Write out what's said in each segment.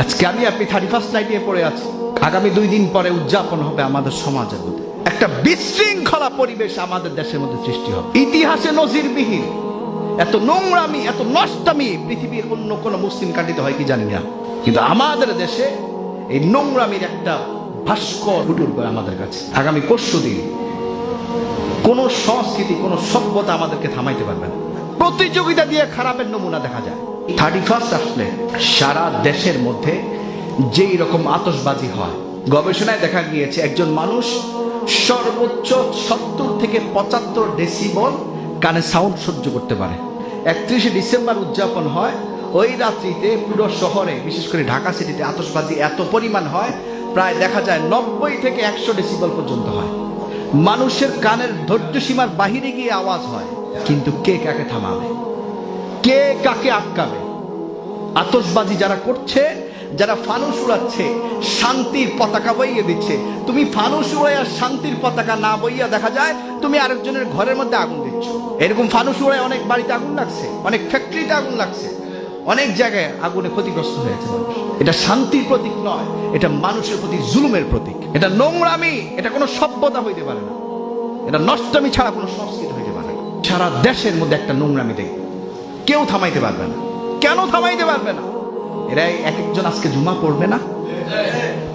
আজকে আমি আপনি 31st নাইটে পড়ে আছি, আগামী 2 দিন পরে উদযাপন হবে আমাদের সমাজের মধ্যে একটা বিশৃঙ্খলা পরিবেশ আমাদের দেশের মধ্যে সৃষ্টি হবে, ইতিহাসে নজিরবিহীন। এত নোংরামি, এত নষ্টামি পৃথিবীর অন্য কোনো মুসলিম কান্ট্রিতে হয় কি জানি না, কিন্তু আমাদের দেশে এই নোংরামির একটা ভাস্কর ফুটে উঠবে আমাদের কাছে। আগামী পরশু দিন কোন সংস্কৃতি, কোন সভ্যতা আমাদেরকে থামাইতে পারবে না। প্রতিযোগিতা দিয়ে খারাপের নমুনা দেখা যায়। 31st আসলে সারা দেশের মধ্যে যেই রকম আতশবাজি হয়, গবেষণায় দেখা গিয়েছে একজন মানুষ সর্বোচ্চ 70 থেকে 75 ডেসিবল কানে সাউন্ড সহ্য করতে পারে। 31শে ডিসেম্বর উদযাপন হয়, ওই রাত্রিতে পুরো শহরে, বিশেষ করে ঢাকা সিটিতে আতশবাজি এত পরিমাণ হয়, প্রায় দেখা যায় 90 থেকে 100 ডেসিবল পর্যন্ত হয়। মানুষের কানের ধৈর্য সীমার বাহিরে গিয়ে আওয়াজ হয়, কিন্তু কে কাকে থামাবে, কে কাকে আটকাবে? আতশবাজি যারা করছে, যারা ফানুস উড়াচ্ছে, শান্তির পতাকা বইয়ে দিচ্ছে, তুমি ফানুস উড়াইয়া শান্তির পতাকা না বইয়া দেখা যায় তুমি আরেকজনের ঘরের মধ্যে আগুন দিচ্ছ। এরকম ফানুস উড়ায় অনেক বাড়িতে আগুন লাগছে, অনেক ফ্যাক্টরিতে আগুন লাগছে, অনেক জায়গায় আগুনে ক্ষতিগ্রস্ত হয়েছে মানুষ। এটা শান্তির প্রতীক নয়, এটা মানুষের প্রতি জুলুমের প্রতীক। এটা নোংরামি, এটা কোনো সভ্যতা হইতে পারে না, এটা নষ্টামি ছাড়া কোনো সংস্কৃতি হইতে পারে না। সারা দেশের মধ্যে একটা নোংরামি দেখবে, কেউ থামাইতে পারবে না। কেন থামাইতে পারবে না? এরা এক একজন আজকে জুমা পড়বে না,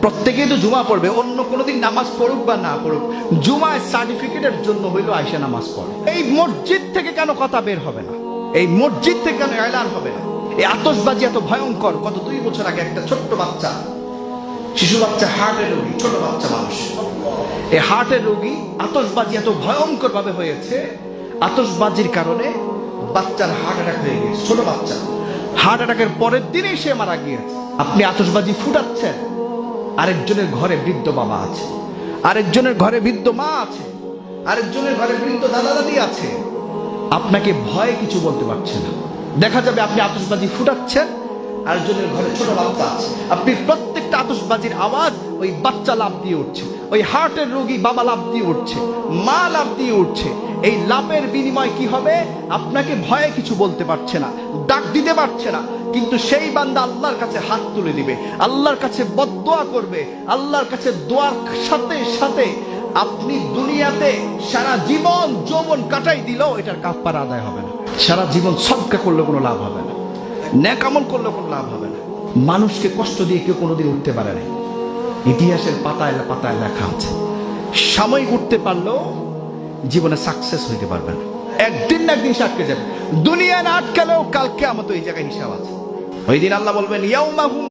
প্রত্যেকেই তো জুমা পড়বে। অন্য কোনোদিন নামাজ পড়ুক বা না পড়ুক, জুমায় সার্টিফিকেটের জন্য হইলো আয়সা নামাজ পড়ে। এই মসজিদ থেকে কেন কথা বের হবে না? এই মসজিদ থেকে কেন এলান হবে না? এই আতশবাজি এত ভয়ঙ্কর। গত 2 বছর আগে একটা ছোট্ট বাচ্চা, শিশু বাচ্চা, হার্টের রোগী, ছোট বাচ্চা মানুষ, এই হার্টের রোগী, আতশবাজি এত ভয়ঙ্কর ভাবে হয়েছে, আতশবাজির কারণে বাচ্চার হার্ট অ্যাটাক হয়ে গিয়েছে। ছোট বাচ্চা হার্ট অ্যাটাকের পরের দিনেই সে মারা গিয়েছে। আপনি আতশবাজি ফুটাচ্ছেন, আরেকজনের ঘরে বৃদ্ধ বাবা আছে, আরেকজনের ঘরে বৃদ্ধ মা আছে, আরেকজনের ঘরে বৃদ্ধ দাদা দাদি আছে, আপনাকে ভয়ে কিছু বলতে পারছে না। দেখা যাবে আপনি আতশবাজি ফুটাচ্ছেন, আরেকজনের ঘরে ছোট বাচ্চা আছে, আপনি প্রত্যেকটা আতশবাজির আওয়াজ ওই বাচ্চা লাফ দিয়ে উঠছে, ওই হার্টের রোগী বাবা লাফ দিয়ে উঠছে, মা লাফ দিয়ে উঠছে। এই লাভের বিনিময় কি হবে? আপনাকে ভয়ে কিছু বলতে পারছে না, ডাক দিতে পারছে না, কিন্তু সেই বান্দা আল্লাহর কাছে হাত তুলে দিবে, আল্লাহর কাছে বদদোয়া করবে। আল্লাহর কাছে দোয়ার সাথে সাথে আপনি দুনিয়াতে সারা জীবন যৌবন কাটাই দিলেও এটার কাফারা আদায় হবে না। সারা জীবন সদকা করলে কোনো লাভ হবে না, নেক আমল করলে কোনো লাভ হবে না। মানুষকে কষ্ট দিয়ে কেউ কোনোদিন উঠতে পারে না। ইতিহাসের পাতায় পাতায় লেখা আছে, সাময়িক উঠতে পারলেও জীবনে সাকসেস হইতে পারবে না। একদিন না একদিন আটকে যাবে। দুনিয়া না আটকালেও কালকে আমাদের এই জায়গায় হিসাব আছে। ওই দিন আল্লাহ বলবেন, ইয়াউমাহুম